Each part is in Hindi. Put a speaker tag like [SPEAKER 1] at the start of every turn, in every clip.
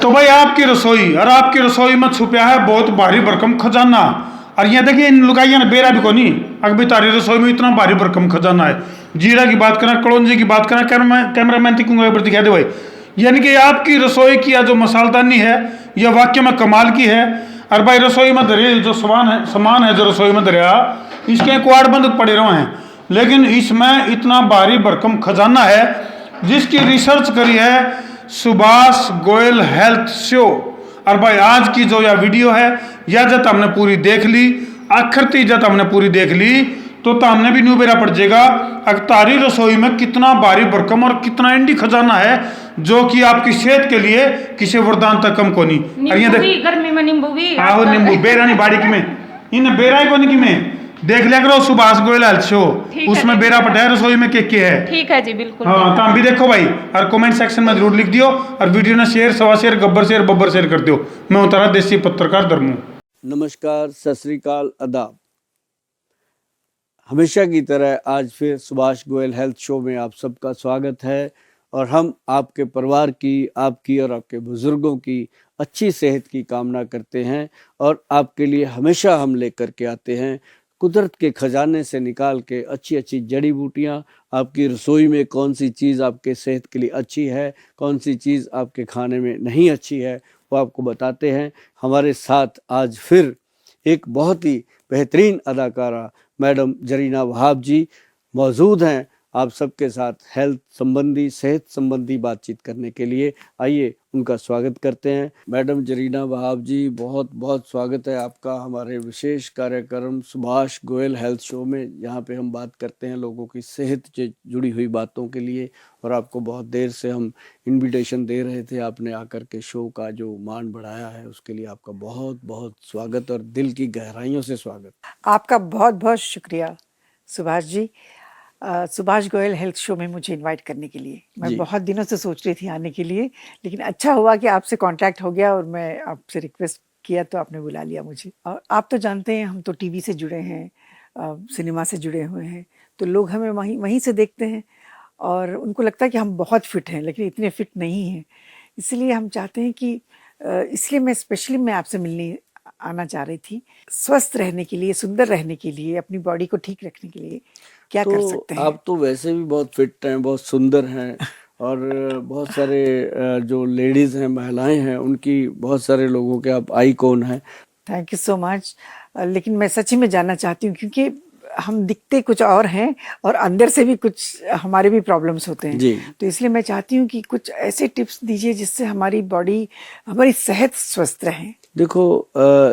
[SPEAKER 1] तो भाई आपकी रसोई और आपकी रसोई में छुपा है बहुत भारी भरकम खजाना। और ये देखिए इन लुगाइया ने बेरा भी को नहीं अभी तारी रसोई में इतना भारी भरकम खजाना है। जीरा की बात करें, कलौंजी की बात करें, कैमरामैन दिखा दे भाई। यानी कि आपकी रसोई की जो मसालदानी है यह वाक्य में कमाल की है। और भाई रसोई में धरे जो सामान है जो रसोई में धरिया इसके क्वाड बंद पड़े रहे हैं, लेकिन इसमें इतना भारी भरकम खजाना है जिसकी रिसर्च करी है सुभाष गोयल हेल्थ शो। और भाई आज की जो यह वीडियो है यह जब हमने पूरी देख ली, आखिर ती जब हमने पूरी देख ली तो हमने भी न्यू बेरा पड़ जाएगा अखतारी रसोई में कितना भारी भरकम और कितना इंडी खजाना है जो कि आपकी सेहत के लिए किसी वरदान तक कम को नहीं। और ये देख
[SPEAKER 2] गर्मी में नींबू भी
[SPEAKER 1] आहो नींबू बेरा नहीं बाड़ी की में इन बेरा ही को नहीं की में देख लिया करो सुभाष गोयल हेल्थ शो, उसमें बेरा पटा है रसोई में के है।
[SPEAKER 2] ठीक है जी बिल्कुल।
[SPEAKER 1] हाँ तो हम भी देखो भाई और कमेंट सेक्शन में जरूर लिख दियो और वीडियो ने शेयर सवा share Gabbar share Babbar share कर दियो। मैं हूं तारा देसी पत्रकार धर्मू।
[SPEAKER 3] नमस्कार, सत श्री अकाल, आदाब। हमेशा की तरह आज फिर सुभाष गोयल हेल्थ शो में आप सबका स्वागत है और हम आपके परिवार की, आपकी और आपके बुजुर्गों की अच्छी सेहत की कामना करते हैं और आपके लिए हमेशा हम लेकर के आते हैं कुदरत के खजाने से निकाल के अच्छी अच्छी जड़ी बूटियाँ। आपकी रसोई में कौन सी चीज़ आपके सेहत के लिए अच्छी है, कौन सी चीज़ आपके खाने में नहीं अच्छी है, वो आपको बताते हैं। हमारे साथ आज फिर एक बहुत ही बेहतरीन अदाकारा मैडम जरीना वहाब जी मौजूद हैं आप सबके साथ हेल्थ संबंधी, सेहत संबंधी बातचीत करने के लिए। आइए उनका स्वागत करते हैं। मैडम जरीना वहाब जी, बहुत बहुत स्वागत है आपका हमारे विशेष कार्यक्रम सुभाष गोयल हेल्थ शो में, जहाँ पे हम बात करते हैं लोगों की सेहत से जुड़ी हुई बातों के लिए। और आपको बहुत देर से हम इनविटेशन दे रहे थे, आपने आकर के शो का जो मान बढ़ाया है उसके लिए आपका बहुत बहुत स्वागत और दिल की गहराइयों से स्वागत।
[SPEAKER 4] आपका बहुत बहुत शुक्रिया सुभाष जी, सुभाष गोयल हेल्थ शो में मुझे इनवाइट करने के लिए। मैं बहुत दिनों से सोच रही थी आने के लिए, लेकिन अच्छा हुआ कि आपसे कांटेक्ट हो गया और मैं आपसे रिक्वेस्ट किया तो आपने बुला लिया मुझे। और आप तो जानते हैं हम तो टीवी से जुड़े हैं, सिनेमा से जुड़े हुए हैं, तो लोग हमें वहीं से देखते हैं और उनको लगता है कि हम बहुत फिट हैं, लेकिन इतने फिट नहीं हैं। इसलिए हम चाहते हैं कि इसलिए मैं स्पेशली आपसे मिलने आना चाह रही थी। स्वस्थ रहने के लिए, सुंदर रहने के लिए, अपनी बॉडी को ठीक रखने के लिए क्या कर सकते हैं?
[SPEAKER 3] आप तो वैसे भी बहुत फिट हैं, बहुत सुंदर हैं और बहुत सारे जो लेडीज़ हैं, महिलाएं हैं, उनकी बहुत सारे लोगों के आप आइकॉन हैं।
[SPEAKER 4] Thank you so much. लेकिन मैं सच्ची में जानना चाहती हूँ क्योंकि हम दिखते कुछ और हैं और अंदर से भी कुछ हमारे भी प्रॉब्लम्स होते हैं
[SPEAKER 3] जी।
[SPEAKER 4] तो इसलिए मैं चाहती हूँ कि कुछ ऐसे टिप्स दीजिए जिससे हमारी बॉडी, हमारी सेहत स्वस्थ रहे।
[SPEAKER 3] देखो,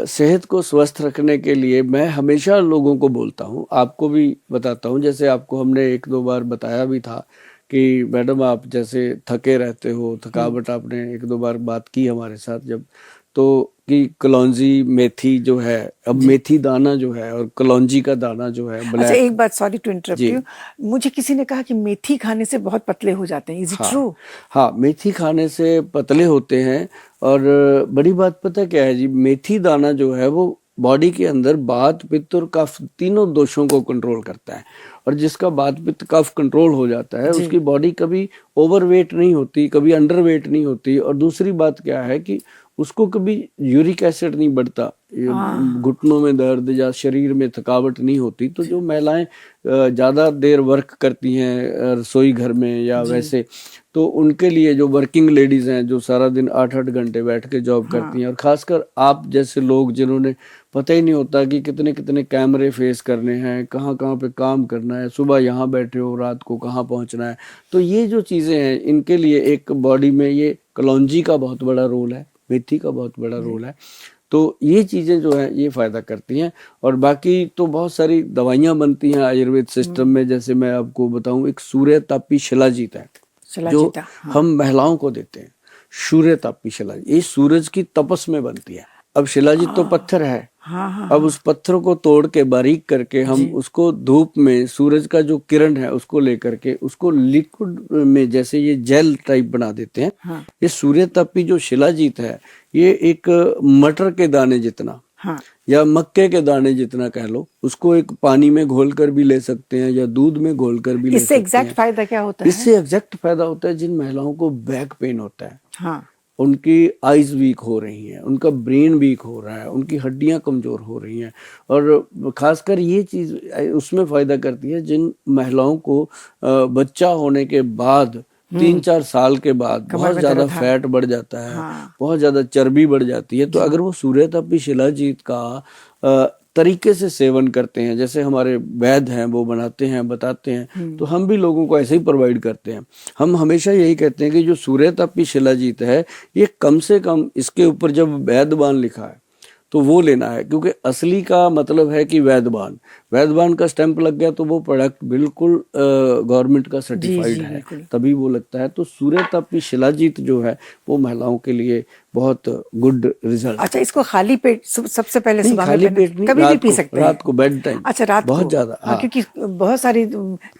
[SPEAKER 3] सेहत को स्वस्थ रखने के लिए मैं हमेशा लोगों को बोलता हूँ, आपको भी बताता हूँ। जैसे आपको हमने एक दो बार बताया भी था कि मैडम आप जैसे थके रहते हो, थकावट, आपने एक दो बार बात की हमारे साथ जब, तो कि कलौंजी मेथी जो है, अब मेथी दाना जो है और कलौंजी का दाना जो है ब्लैक।
[SPEAKER 4] अच्छा एक बात, सॉरी टू इंटरप्ट यू, मुझे किसी ने कहा कि मेथी खाने से बहुत पतले हो जाते हैं, इज इट ट्रू?
[SPEAKER 3] हाँ, मेथी खाने से पतले होते हैं। और बड़ी बात पता क्या है जी, मेथी दाना जो है वो बॉडी के अंदर वात, पित्त और कफ तीनों दोषों को कंट्रोल करता है। और जिसका वात, पित्त, कफ कंट्रोल हो जाता है उसकी बॉडी कभी ओवरवेट नहीं होती, कभी अंडरवेट नहीं होती। और दूसरी बात क्या है कि उसको कभी यूरिक एसिड नहीं बढ़ता, घुटनों में दर्द या शरीर में थकावट नहीं होती। तो जो महिलाएं ज़्यादा देर वर्क करती हैं रसोई घर में या वैसे, तो उनके लिए जो वर्किंग लेडीज़ हैं जो सारा दिन 8-8 घंटे बैठ के जॉब करती हैं, और ख़ासकर आप जैसे लोग जिन्होंने पता ही नहीं होता कि कितने कितने कैमरे फेस करने हैं, कहाँ कहाँ पे काम करना है, सुबह यहाँ बैठे हो, रात को कहाँ पहुँचना है, तो ये जो चीज़ें हैं इनके लिए एक बॉडी में ये कलौंजी का बहुत बड़ा रोल है, मेथी का बहुत बड़ा रोल है। तो ये चीज़ें जो है ये फ़ायदा करती हैं। और बाकी तो बहुत सारी दवाइयाँ बनती हैं आयुर्वेद सिस्टम में। जैसे मैं आपको बताऊं, एक सूर्यतापी शिलाजीत है जो हम महिलाओं को देते हैं। सूर्यतापी शिलाजीत ये सूरज की तपस में बनती है। अब शिलाजीत तो पत्थर है, अब उस पत्थर को तोड़ के बारीक करके हम उसको धूप में, सूरज का जो किरण है उसको लेकर के उसको लिक्विड में जैसे ये जेल टाइप बना देते हैं। ये सूर्यतापी जो शिलाजीत है ये एक मटर के दाने जितना या मक्के के दाने जितना कह लो, उसको एक पानी में घोल कर भी ले सकते हैं या दूध में घोल कर भी ले सकते हैं।
[SPEAKER 4] इससे एग्जैक्ट फायदा क्या होता है?
[SPEAKER 3] इससे एग्जैक्ट फायदा होता है जिन महिलाओं को बैक पेन होता है, उनकी आइज वीक हो रही हैं, उनका ब्रेन वीक हो रहा है, उनकी हड्डियां कमज़ोर हो रही हैं। और ख़ासकर ये चीज़ उसमें फ़ायदा करती है जिन महिलाओं को बच्चा होने के बाद 3-4 साल के बाद
[SPEAKER 4] कमर
[SPEAKER 3] बहुत
[SPEAKER 4] में
[SPEAKER 3] ज़्यादा
[SPEAKER 4] दर्द, हाँ।
[SPEAKER 3] फैट बढ़ जाता है,
[SPEAKER 4] हाँ।
[SPEAKER 3] बहुत ज़्यादा चर्बी बढ़ जाती है, तो अगर वो सूर्यतापी शिलाजीत का तरीके से सेवन करते हैं, जैसे हमारे वैद्य हैं वो बनाते हैं, बताते हैं, तो हम भी लोगों को ऐसे ही प्रोवाइड करते हैं। हम हमेशा यही कहते हैं कि जो सूर्यतापी शिलाजीत है, ये कम से कम इसके ऊपर जब वैद्यवान लिखा है तो वो लेना है, क्योंकि असली का मतलब है कि वैद्यवान का स्टैंप लग गया तो वो प्रोडक्ट बिल्कुल गवर्नमेंट का सर्टिफाइड है,
[SPEAKER 4] बिल्कुल।
[SPEAKER 3] तभी वो लगता है। तो सूर्यतापी शिलाजीत जो है वो महिलाओं के लिए बहुत गुड रिजल्ट।
[SPEAKER 4] अच्छा, इसको खाली पेट सबसे पहले
[SPEAKER 3] नहीं,
[SPEAKER 4] सुबह में
[SPEAKER 3] खाली
[SPEAKER 4] पीना-
[SPEAKER 3] पेट नहीं,
[SPEAKER 4] कभी भी
[SPEAKER 3] रात
[SPEAKER 4] पी
[SPEAKER 3] को,
[SPEAKER 4] सकते हैं?
[SPEAKER 3] रात को बेड टाइम।
[SPEAKER 4] अच्छा, रात
[SPEAKER 3] बहुत
[SPEAKER 4] को।
[SPEAKER 3] ज्यादा,
[SPEAKER 4] हाँ,
[SPEAKER 3] हाँ।
[SPEAKER 4] क्योंकि बहुत सारी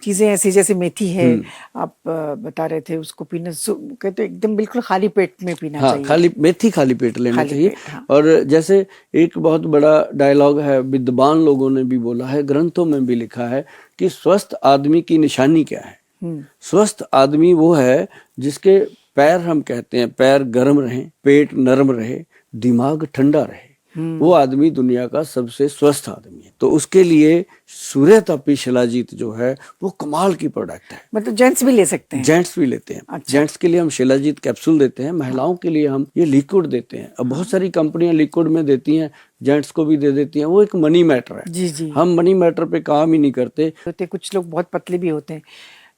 [SPEAKER 4] चीजें ऐसी, जैसे मेथी है, आप बता रहे थे, उसको पीना कहते एकदम बिल्कुल खाली पेट में पीना
[SPEAKER 3] हाँ,
[SPEAKER 4] चाहिए।
[SPEAKER 3] मेथी खाली पेट लेना
[SPEAKER 4] खाली
[SPEAKER 3] चाहिए।
[SPEAKER 4] पेट, हाँ।
[SPEAKER 3] और जैसे एक बहुत बड़ा डायलॉग है, विद्वान लोगों ने भी बोला है, ग्रंथों में भी लिखा है कि स्वस्थ आदमी की निशानी क्या है। स्वस्थ आदमी वो है जिसके पैर, हम कहते हैं पैर गर्म रहे, पेट नरम रहे, दिमाग ठंडा रहे, वो आदमी दुनिया का सबसे स्वस्थ आदमी है। तो उसके लिए सूर्यतापी शिलाजीत जो है वो कमाल की प्रोडक्ट है।
[SPEAKER 4] मतलब जेंट्स भी ले सकते हैं?
[SPEAKER 3] जेंट्स भी लेते हैं।
[SPEAKER 4] अच्छा।
[SPEAKER 3] जेंट्स के लिए हम शिलाजीत कैप्सूल देते हैं, महिलाओं के लिए हम ये लिक्विड देते हैं। अब बहुत सारी कंपनियां लिक्विड में देती हैं, जेंट्स को भी दे देती हैं, वो एक मनी मैटर है।
[SPEAKER 4] जी जी।
[SPEAKER 3] हम मनी मैटर पे काम ही नहीं करते।
[SPEAKER 4] होते कुछ लोग बहुत पतले भी होते हैं,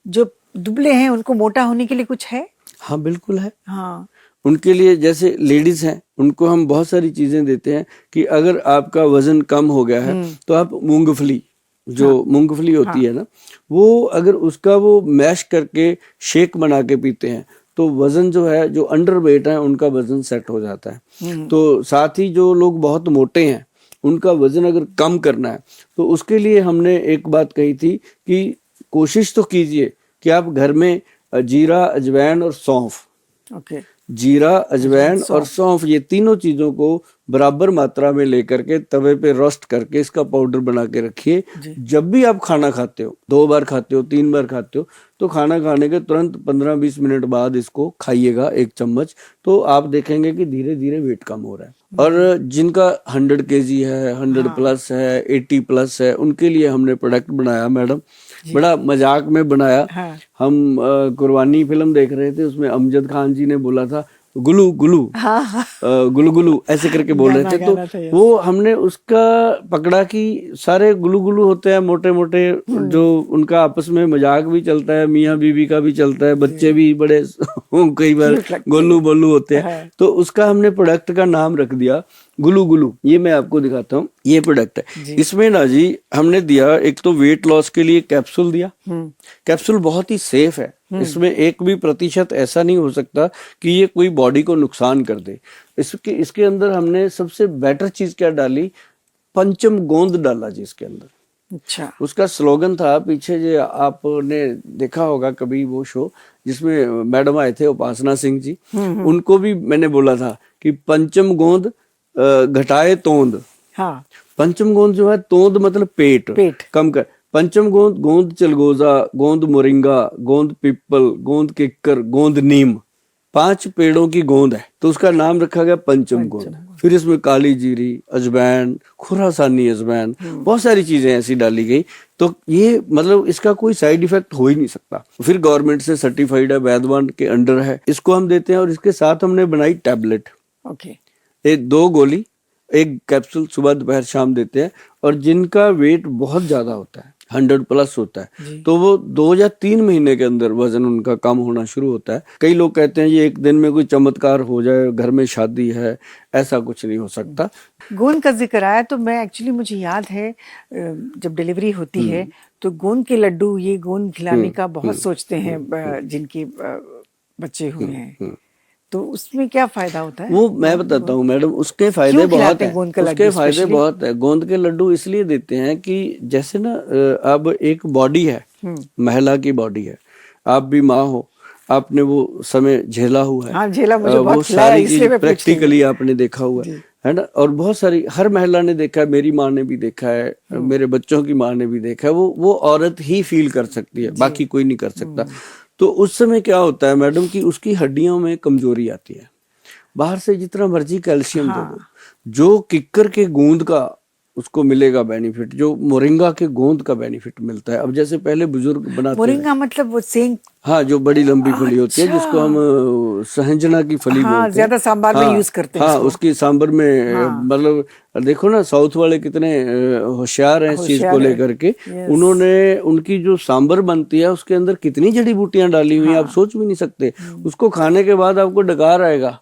[SPEAKER 4] जो दुबले हैं उनको मोटा होने के लिए कुछ है?
[SPEAKER 3] हाँ, बिल्कुल है।
[SPEAKER 4] हाँ।
[SPEAKER 3] उनके लिए, जैसे लेडीज हैं, उनको हम बहुत सारी चीजें देते हैं कि अगर आपका वजन कम हो गया है तो आप मूंगफली, जो मूंगफली होती है ना, वो अगर उसका वो मैश करके शेक बना के पीते हैं तो वजन जो है, जो अंडर वेट है उनका वजन सेट हो जाता है। तो साथ ही जो लोग बहुत मोटे हैं उनका वजन अगर कम करना है तो उसके लिए हमने एक बात कही थी कि कोशिश तो कीजिए कि आप घर में जीरा, अजवाइन और सौंफ,
[SPEAKER 4] ओके।
[SPEAKER 3] जीरा, अजवाइन और सौंफ, ये तीनों चीजों को बराबर मात्रा में लेकर के तवे पे रोस्ट करके इसका पाउडर बना के रखिए। जब भी आप खाना खाते हो, 2 बार खाते हो, 3 बार खाते हो, तो खाना खाने के तुरंत 15-20 मिनट बाद इसको खाइएगा 1 चम्मच, तो आप देखेंगे कि धीरे धीरे वेट कम हो रहा है। और जिनका 100 kg है, 100 प्लस है, 80 प्लस है, उनके लिए हमने प्रोडक्ट बनाया मैडम, बड़ा मजाक में बनाया।
[SPEAKER 4] हाँ।
[SPEAKER 3] हम कुर्बानी फिल्म देख रहे थे, उसमें अमजद खान जी ने बोला था गुलू गुलू, गुलू गुलू ऐसे करके बोल रहे थे, तो वो हमने उसका पकड़ा कि सारे गुलू गुलू होते हैं, मोटे मोटे, जो उनका आपस में मजाक भी चलता है, मियाँ बीवी का भी चलता है, बच्चे भी बड़े कई बार गोलू बोलू होते हैं, तो उसका हमने प्रोडक्ट का नाम रख दिया गुलू गुलू। ये मैं आपको दिखाता हूँ, ये प्रोडक्ट है। इसमें ना जी हमने दिया, एक तो वेट लॉस के लिए कैप्सूल दिया। कैप्सूल बहुत ही सेफ है, इसमें 1% भी ऐसा नहीं हो सकता कि ये कोई बॉडी को नुकसान कर दे। इसके अंदर हमने सबसे बेटर चीज क्या डाली, पंचम गोंद डाला जी इसके अंदर।
[SPEAKER 4] अच्छा।
[SPEAKER 3] उसका स्लोगन था पीछे, जो आपने देखा होगा कभी वो शो जिसमें मैडम आए थे उपासना सिंह जी, उनको भी मैंने बोला था कि पंचम गोंद घटाए तोंद।
[SPEAKER 4] हाँ।
[SPEAKER 3] पंचम गोंद जो है, तोंद मतलब पेट कम कर, पंचम गोंद, गोंद चलगोजा, गोंद मोरिंगा, गोंद पिप्पल, गोंद किक्कर, गोंद नीम, 5 पेड़ों की गोंद है, तो उसका नाम रखा गया पंचम गोंद। फिर इसमें काली जीरी, अजवाइन, खुरासानी अजवाइन, बहुत सारी चीजें ऐसी डाली गई, तो ये मतलब इसका कोई साइड इफेक्ट हो ही नहीं सकता। फिर गवर्नमेंट से सर्टिफाइड है, वैद्यवान के अंडर है, इसको हम देते हैं। और इसके साथ हमने बनाई टैबलेट,
[SPEAKER 4] ओके,
[SPEAKER 3] 2 गोली, 1 कैप्सूल सुबह दोपहर शाम देते हैं। और जिनका वेट बहुत ज्यादा होता है, 100 प्लस होता है, तो वो 2 या 3 महीने के अंदर वजन उनका कम होना शुरू होता है। कई लोग कहते हैं ये एक दिन में कोई चमत्कार हो जाए, घर में शादी है, ऐसा कुछ नहीं हो सकता।
[SPEAKER 4] गोंद का जिक्र आया तो मैं एक्चुअली, मुझे याद है जब डिलीवरी होती है तो गोंद के लड्डू, ये गोंद खिलाने का बहुत सोचते हैं जिनके बच्चे हुए हैं, तो उसमें क्या फायदा होता है?
[SPEAKER 3] वो मैं बताता हूँ मैडम, उसके फायदे बहुत है, उसके फायदे बहुत है। गोंद के लड्डू इसलिए देते हैं कि जैसे ना, अब एक बॉडी है, महिला की बॉडी है, आप भी माँ हो, आपने वो समय झेला हुआ है।
[SPEAKER 4] हाँ, झेला, मुझे
[SPEAKER 3] वो
[SPEAKER 4] बहुत
[SPEAKER 3] सारी चीज प्रैक्टिकली आपने देखा हुआ है ना। और बहुत सारी, हर महिला ने देखा है, मेरी माँ ने भी देखा है, मेरे बच्चों की माँ ने भी देखा है। वो औरत ही फील कर सकती है, बाकी कोई नहीं कर सकता। तो उस समय क्या होता है मैडम कि उसकी हड्डियों में कमजोरी आती है, बाहर से जितना मर्जी कैल्शियम दे
[SPEAKER 4] हाँ।
[SPEAKER 3] दो, जो किक्कर के गोंद का उसको मिलेगा बेनिफिट, जो मोरिंगा के गोंद का बेनिफिट मिलता है। अब जैसे पहले बुजुर्ग बनाते थे,
[SPEAKER 4] मोरिंगा मतलब वो सेंग।
[SPEAKER 3] हाँ, जो बड़ी लंबी फली होती है, जिसको हम सहंजना की फली
[SPEAKER 4] हाँ,
[SPEAKER 3] बोलते हैं।
[SPEAKER 4] ज्यादा सांबार में यूज करते हैं
[SPEAKER 3] हाँ,
[SPEAKER 4] इसको।
[SPEAKER 3] उसकी सांबर में
[SPEAKER 4] हाँ।
[SPEAKER 3] मतलब देखो ना, साउथ वाले कितने होशियार हैं इस चीज को
[SPEAKER 4] होशियार है।
[SPEAKER 3] लेकर के।
[SPEAKER 4] Yes।
[SPEAKER 3] उन्होंने उनकी जो सांबर बनती है उसके अंदर कितनी जड़ी बूटियां डाली हुई हैं, आप सोच भी नहीं सकते। उसको खाने के बाद आपको डकार आएगा,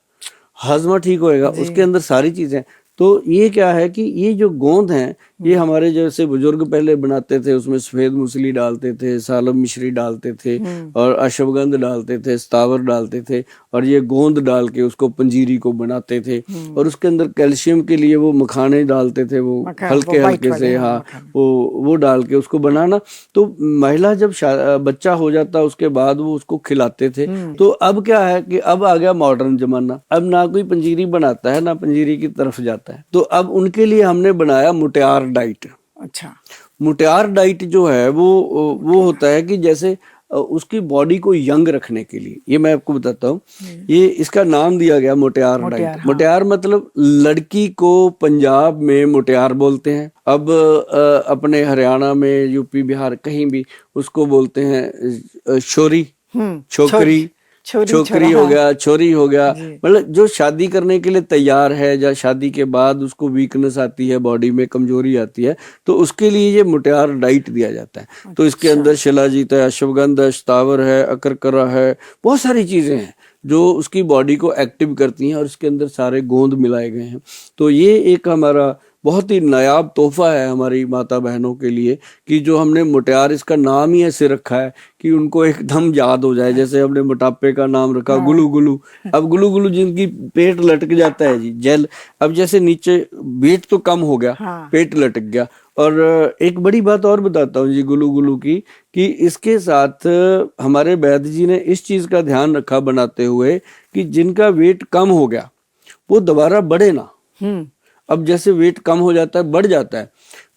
[SPEAKER 3] हाजमा ठीक होएगा, उसके अंदर सारी चीजें। तो ये क्या है कि ये जो गोंद हैं, ये हमारे जैसे बुजुर्ग पहले बनाते थे, उसमें सफेद मूसली डालते थे, सालम मिश्री डालते थे, और अश्वगंध डालते थे, स्थावर डालते थे, और ये गोंद डाल के उसको पंजीरी को बनाते थे। और उसके अंदर कैल्शियम के लिए वो मखाने डालते थे, वो हल्के हल्के से, हाँ, वो डाल के उसको बनाना। तो महिला जब बच्चा हो जाता उसके बाद वो उसको खिलाते थे। तो अब क्या है कि अब आ गया मॉडर्न जमाना, अब ना कोई पंजीरी बनाता है, ना पंजीरी की तरफ जाता है। तो अब उनके लिए हमने बनाया मुटियार डाइट।
[SPEAKER 4] अच्छा।
[SPEAKER 3] मुटियार डाइट जो है वो होता है कि जैसे उसकी बॉडी को यंग रखने के लिए, ये मैं आपको बताता हूँ, ये इसका नाम दिया गया मुटियार डाइट।
[SPEAKER 4] हाँ।
[SPEAKER 3] मुटियार मतलब लड़की को पंजाब में मुटियार बोलते हैं, अब अपने हरियाणा में, यूपी, बिहार, कहीं भी उसको बोलते हैं छोरी, छोकरी, छोकरी हो गया, छोरी हो गया। मतलब जो शादी करने के लिए तैयार है, या शादी के बाद उसको वीकनेस आती है, बॉडी में कमजोरी आती है, तो उसके लिए ये मुटियार डाइट दिया जाता है। तो इसके अंदर शिलाजीत है, अश्वगंध है, स्थावर है, अकरकरा है, बहुत सारी चीजें हैं जो उसकी बॉडी को एक्टिव करती हैं, और इसके अंदर सारे गोंद मिलाए गए हैं। तो ये एक हमारा बहुत ही नायाब तोहफा है हमारी माता बहनों के लिए, कि जो हमने मुटियार, इसका नाम ही ऐसे रखा है कि उनको एकदम याद हो जाए। जैसे हमने मोटापे का नाम रखा गुलू गुलू, अब गुलू गुलू जिनकी पेट लटक जाता है जी, जेल, अब जैसे नीचे वेट तो कम हो गया, पेट लटक गया। और एक बड़ी बात और बताता हूँ जी गुलू गुलू की, कि इसके साथ हमारे वैद्य जी ने इस चीज का ध्यान रखा बनाते हुए कि जिनका वेट कम हो गया वो दोबारा बढ़े ना। अब जैसे वेट कम हो जाता है, बढ़ जाता है,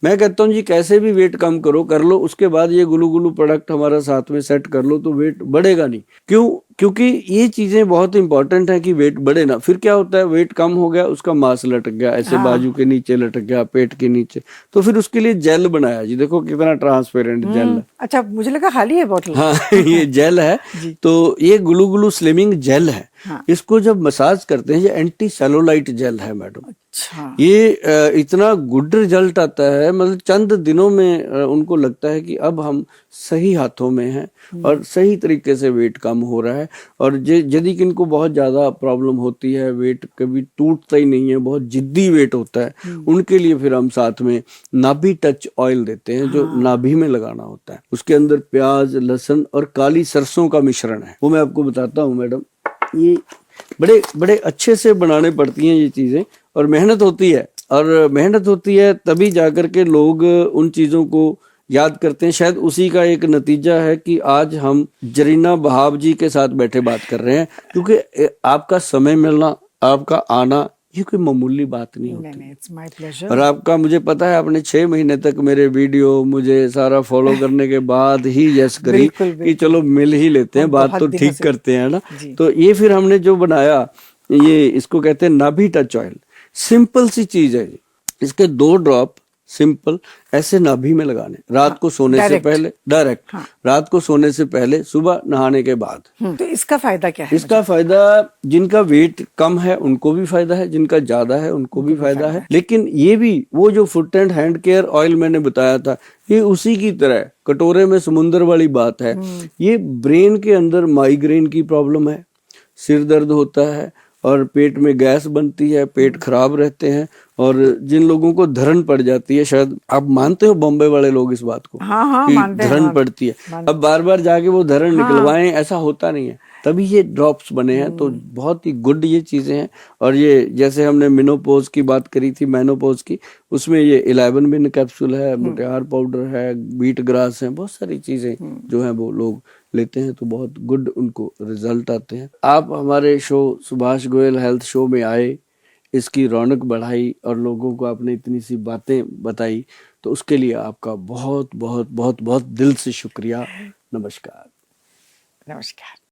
[SPEAKER 3] मैं कहता हूँ जी कैसे भी वेट कम करो, कर लो, उसके बाद ये गुलू गुलू प्रोडक्ट हमारा साथ में सेट कर लो, तो वेट बढ़ेगा नहीं। क्यों? क्योंकि ये चीजें बहुत इंपॉर्टेंट है कि वेट बढ़े ना। फिर क्या होता है, वेट कम हो गया, उसका मांस लटक गया, ऐसे बाजू के नीचे लटक गया, पेट के नीचे, तो फिर उसके लिए जेल बनाया जी, देखो कितना ट्रांसपेरेंट जेल है।
[SPEAKER 4] अच्छा, मुझे लगा खाली है बोतल।
[SPEAKER 3] हाँ ये जेल है। तो ये गुलू गुलू स्लिमिंग जेल है। इसको जब मसाज करते हैं, ये एंटी सेलुलाइट जेल है मैडम।
[SPEAKER 4] अच्छा।
[SPEAKER 3] ये इतना गुड रिजल्ट आता है, मतलब चंद दिनों में उनको लगता है कि अब हम सही हाथों में हैं और सही तरीके से वेट कम हो रहा है। और यदि किनको बहुत ज्यादा प्रॉब्लम होती है, वेट कभी टूटता ही नहीं है, बहुत जिद्दी वेट होता है, उनके लिए फिर हम साथ में नाभि टच ऑयल देते हैं, जो नाभि में लगाना होता है। उसके अंदर प्याज, लहसुन और काली सरसों का मिश्रण है, वो मैं आपको बताता हूँ मैडम। ये बड़े बड़े अच्छे से बनाने पड़ती हैं ये चीजें, और मेहनत होती है, और मेहनत होती है तभी जाकर के लोग उन चीजों को याद करते हैं। शायद उसी का एक नतीजा है कि आज हम जरीना बहाव जी के साथ बैठे बात कर रहे हैं, क्योंकि आपका समय मिलना, आपका आना, ये कोई मामूली बात नहीं होती।
[SPEAKER 4] नहीं, it's my pleasure।
[SPEAKER 3] और आपका, मुझे पता है आपने 6 महीने तक मेरे वीडियो मुझे सारा फॉलो करने के बाद ही यस करी कि चलो मिल ही लेते हैं, बात तो ठीक करते हैं ना। तो ये फिर हमने जो बनाया, ये इसको कहते हैं नाभि टच ऑयल। सिंपल सी चीज है जी, इसके 2 ड्रॉप सिंपल ऐसे नाभि में लगाने, रात को सोने से पहले, डायरेक्ट रात को सोने से पहले, सुबह नहाने के बाद।
[SPEAKER 4] तो इसका फायदा क्या है?
[SPEAKER 3] इसका फायदा, जिनका वेट कम है उनको भी फायदा है, जिनका ज्यादा है उनको भी फायदा है। लेकिन ये भी वो जो foot and hand care oil मैंने बताया था, ये उसी की तरह कटोरे में समुंदर वाली बात है। ये ब्रेन के अंदर माइग्रेन की प्रॉब्लम है, सिर दर्द होता है, और पेट में गैस बनती है, पेट खराब रहते हैं, और जिन लोगों को धरण पड़ जाती है, शायद आप मानते हो बॉम्बे वाले लोग इस बात को,
[SPEAKER 4] हाँ,
[SPEAKER 3] कि धरण पड़ती है, अब बार बार जाके वो धरण निकलवाएं, ऐसा होता नहीं है, तभी ये ड्रॉप्स बने हैं। तो बहुत ही गुड ये चीजें हैं। और ये जैसे हमने मेनोपॉज की बात करी थी, मेनोपॉज की, उसमें ये 11 मिन कैप्सूल है, मुटियार पाउडर है, बीट ग्रास है, बहुत सारी चीजें जो है वो लोग लेते हैं, तो बहुत गुड उनको रिजल्ट आते हैं। आप हमारे show Subhash Goyal health show में आए, इसकी रौनक बढ़ाई, और लोगों को आपने इतनी सी बातें बताई, तो उसके लिए आपका बहुत बहुत बहुत बहुत दिल से शुक्रिया। नमस्कार।
[SPEAKER 4] नमस्कार।